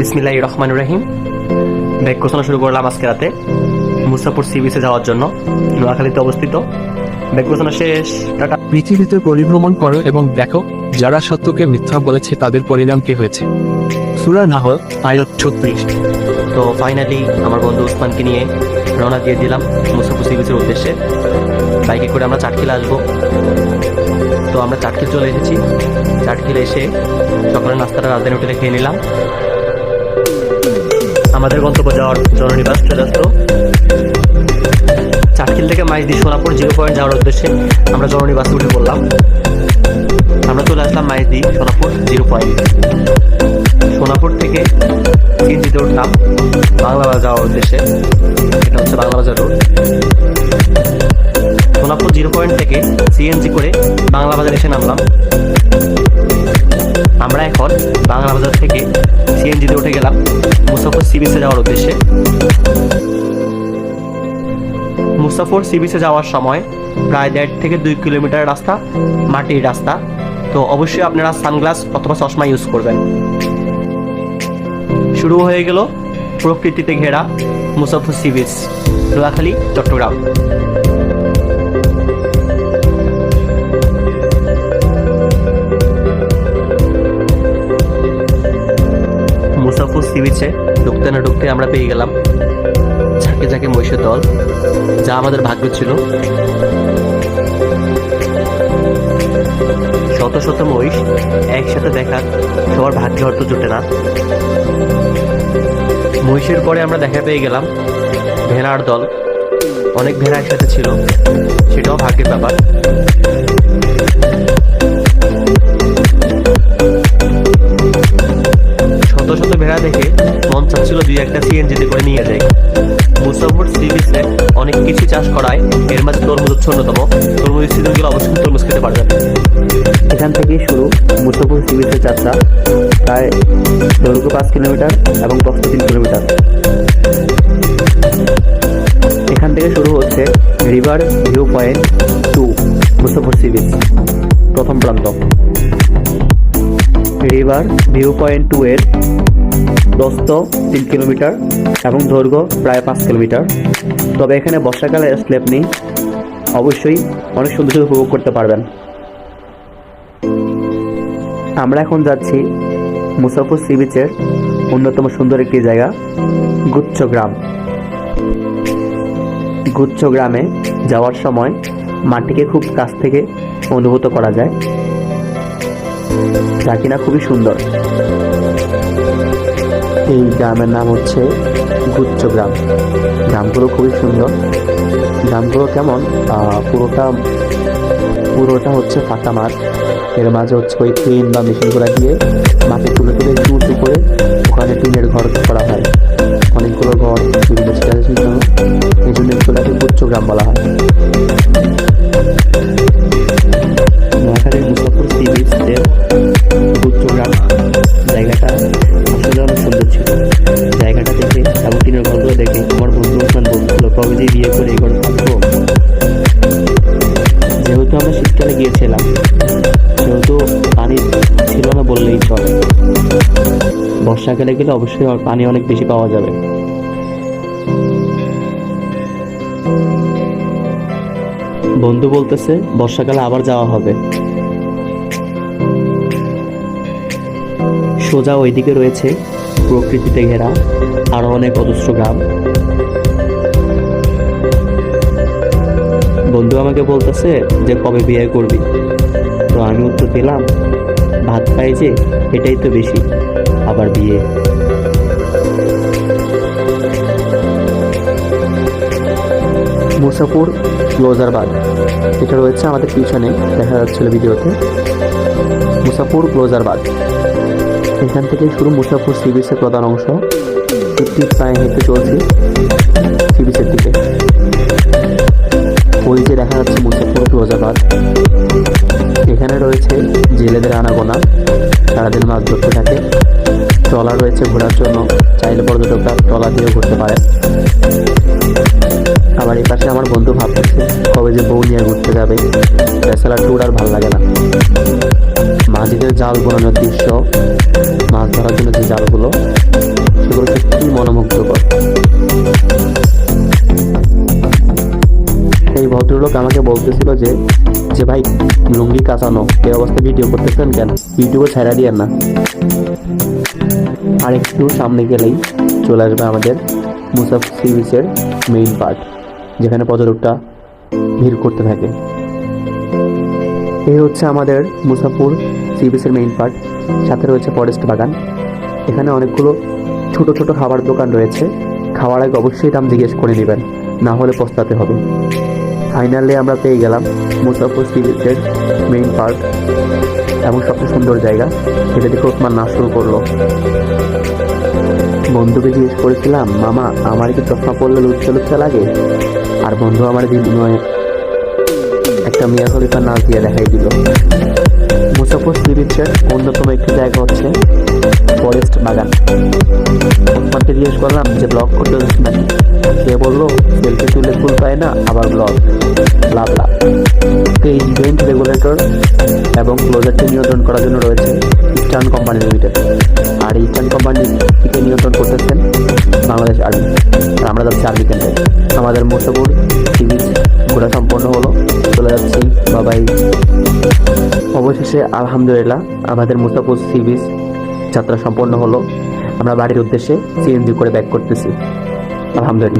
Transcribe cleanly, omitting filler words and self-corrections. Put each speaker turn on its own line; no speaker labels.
বিসমিল্লাহির রহমানির রহিম। ব্যাগ গোছানো শুরু করলাম আজকে রাতে মুসাফর সি বিচে যাওয়ার জন্য। নোয়াখালীতে অবস্থিত। ব্যাগ গোছানো শেষ, টাটা।
পৃথিবীতে পরিভ্রমণ করো এবং দেখো যারা সত্যকে মিথ্যা বলেছে তাদের পরিণাম কি হয়েছে। সূরা নাহল আয়াত 36।
তো ফাইনালি আমার বন্ধু উসমানকে নিয়ে রওনা দিয়ে দিলাম মুসাফর সি বিচের উদ্দেশ্যে। বাইকে করে আমরা চাটখিল আসবো। তো আমরা চাটখিল চলে এসেছি। চাটখিলে এসে সকালের নাস্তাটা রাজধানী হোটেলে খেয়ে নিলাম। আমাদের গন্তব্য যাওয়ার জননিবাস চলে আসলো। চাটখিল থেকে মাইজদি সোনাপুর 0 পয়েন্ট যাওয়ার উদ্দেশ্যে আমরা জননিবাসে উঠে পড়লাম। আমরা চলে আসলাম মাইজদি সোনাপুর 0 পয়েন্ট। সোনাপুর থেকে সিএনজিতে উঠলাম বাংলা বাজার যাওয়ার উদ্দেশ্যে। এটা হচ্ছে বাংলা বাজার রোড। সোনাপুর 0 পয়েন্ট থেকে সিএনজি করে বাংলা বাজার এসে নামলাম। আমরা এখন বাংলা বাজার থেকে সিএনজিতে উঠে গেলাম মুসাফর সি বিচে যাওয়ার উদ্দেশ্যে। মুসাফর সি বিচে যাওয়ার সময় প্রায় 1.5 থেকে 2 কিলোমিটার রাস্তা, মাটির রাস্তা। তো অবশ্যই আপনারা সানগ্লাস অথবা চশমা ইউজ করবেন। শুরু হয়ে গেল প্রকৃতিতে ঘেরা মুসাফর sea beach, Noakhali, Chittagong. মুসাফর C বিচে ঢুকতে না ঢুকতে আমরা পেয়ে গেলাম ঝাঁকে ঝাঁকে মহিষের দল, যা আমাদের ভাগ্য ছিল। শত শত মহিষ একসাথে দেখার সবার ভাগ্য হয়তো জোটে না। মহিষের পরে আমরা দেখা পেয়ে গেলাম ভেড়ার দল। অনেক ভেড়া একসাথে ছিল, সেটাও ভাগ্যের ব্যাপার। শত শত ভেড়া দেখে মন চাচ্ছিল 2-1টা সিএনজিতে করে নিয়ে যায়। মুসাফর সি বিচে অনেক কিছু চাষ করায় এর মাঝে তরমুজ হচ্ছে অন্যতম। তরমুজের সিজনগুলো অবশ্যই তরমুজ খেতে পারবেন। এখান থেকেই শুরু মুসাফর সি বিচের যাত্রা। প্রায় দৈর্ঘ্য 5 কিলোমিটার এবং প্রস্থ 3 কিলোমিটার। এখান থেকে শুরু হচ্ছে river view point 2 মুসাফর sea beach, প্রথম প্রান্ত। রিভার ভিউ পয়েন্ট 2 এর প্রস্থ 3 কিলোমিটার এবং দৈর্ঘ্য প্রায় 5 কিলোমিটার। তবে এখানে বর্ষাকালে স্লেপ নেই, অবশ্যই অনেক সুন্দর উপভোগ করতে পারবেন। আমরা এখন যাচ্ছি মুসাফর সি বিচের অন্যতম সুন্দর একটি জায়গা, গুচ্ছগ্রাম। গুচ্ছগ্রামে যাওয়ার সময় মাটিকে খুব কাছ থেকে অনুভূত করা যায়, যা কিনা খুবই সুন্দর। এই গ্রামের নাম হচ্ছে গুচ্ছগ্রাম। গ্রামগুলো খুবই সুন্দর। গ্রামগুলো কেমন, পুরোটা হচ্ছে ফাঁকা মাঠ। এর মাঝে হচ্ছে ওই ক্রেন বা মেশিনগুলো দিয়ে মাটি তুলে তুলে একটু উঁচু করে ওখানে টিনের ঘর করা হয়। অনেকগুলো ঘর বিভিন্ন স্টাইলের জন্য, এই জন্য এগুলোকে গুচ্ছগ্রাম বলা হয়। নোয়াখালীর মুসাফর সি বিচের গুচ্ছগ্রাম জায়গাটা আসলে অনেক সুন্দর ছিল। জায়গাটা দেখে এবং টিনের ঘরগুলো দেখে আমার বন্ধু উসমান বলছিল কবে যে বিয়ে করে এই ঘর থাকবো। যেহেতু আমরা শীতকালে গিয়েছিলাম, সেহেতু পানি ছিল না বললেই চলে। বর্ষাকালে গেলে অবশ্যই পানি অনেক বেশি পাওয়া যাবে। বন্ধু বলতেছে বর্ষাকালে আবার যাওয়া হবে। সোজা ওইদিকে রয়েছে প্রকৃতিতে ঘেরা আরো অনেক অজস্র গ্রাম। বন্ধু আমাকে বলতেছে যে কবে বিয়ে করবি। তো আমি উত্তর দিলাম, ভাত খাই যে এটাই তো বেশি, আবার বিয়ে। মুসাফর ক্লোজার বাঁধ, এটা রয়েছে আমাদের পিছনে, দেখা যাচ্ছিল ভিডিওতে। মুসাফর ক্লোজার বাঁধ, এখান থেকে শুরু মুসাফর সি বিচের প্রধান অংশ। একটি প্রায় হেঁটে চলছি সি বিচের দিকে। ওই যে দেখা যাচ্ছে মুসাফর ক্লোজার বাঁধ। এখানে রয়েছে জেলেদের আনাগোনা, সারাদিন মাছ ধরতে থাকে। ট্রলার রয়েছে ঘোরার জন্য, চাইলে পর্যটকরা ট্রলার দিয়েও ঘুরতে পারে। আবার এই পাশে আমার বন্ধু ভাবতেছে কবে যে বউ নিয়ে ঘুরতে যাবে। ব্যাচেলার ট্যুর আর ভালো লাগে না। মাঝিদের জাল বোনানোর দৃশ্য, মাছ ধরার জন্য যে জালগুলো, মনোমুগ্ধকর। এই ভদ্রলোক আমাকে বলতেছিল যে ভাই লুঙ্গি কাঁচানো এই অবস্থায় ভিডিও করতেছেন কেন, ইউটিউবে ছাড়া দিয়েন না। আর একটু সামনে গেলেই চলে আসবে আমাদের মুসাফির সি বিচের মেইন পার্ট, যেখানে পর্যটকরা ভিড় করতে থাকে। এই হচ্ছে আমাদের মুসাফির সি বিচের মেইন পার্ট, সাথে রয়েছে ফরেস্ট বাগান। এখানে অনেকগুলো ছোট ছোট খাবার দোকান রয়েছে, খাওয়ার আগে অবশ্যই দাম জিজ্ঞেস করে নেবেন, না হলে পস্তাতে হবে। ফাইনালি আমরা পেয়ে গেলাম মুসাফির সি বিচের মেইন পার্ক এবং সবচেয়ে সুন্দর জায়গা। এটা দেখে ওসমান নাচ শুরু করলো। বন্ধুকে জিজ্ঞেস করেছিলাম, মামা আমার কি চশমা পড়লে লুচ্চা লুচ্চা লাগে? আর বন্ধু আমার বিনিময়ে একটা মিয়া খলিফার নাচ দিয়ে দেখাই দিল। মুসাফির সি বিচের অন্যতম একটি জায়গা হচ্ছে ফরেস্ট বাগান। ওসমানকে জিজ্ঞেস করলাম যে ব্লগ করতে যাচ্ছি নাকি? সে বললো সেলফি তুলে ফুল পায় না, আবার ব্লগ লাভ লাভ। এই ইভেন্ট রেগুলেটর এবং ক্লোজারকে নিয়ন্ত্রণ করার জন্য রয়েছে ইস্টার্ন কোম্পানি লিমিটেড। আর ইস্টার্ন কোম্পানি থেকে নিয়ন্ত্রণ করতেছেন বাংলাদেশ আর্মি। আর আমরা যাচ্ছি আর্মি ক্যাম্পে। আমাদের মুসাফির সি বিচ ঘোরা সম্পন্ন হলো, চলে যাচ্ছি বাবাই। অবশেষে আলহামদুলিল্লাহ আমাদের মুসাফির সি বিচ যাত্রা সম্পন্ন হলো। আমরা বাড়ির উদ্দেশ্যে সিএনজি করে ব্যাক করতেছি আলহামদুলিল্লাহ।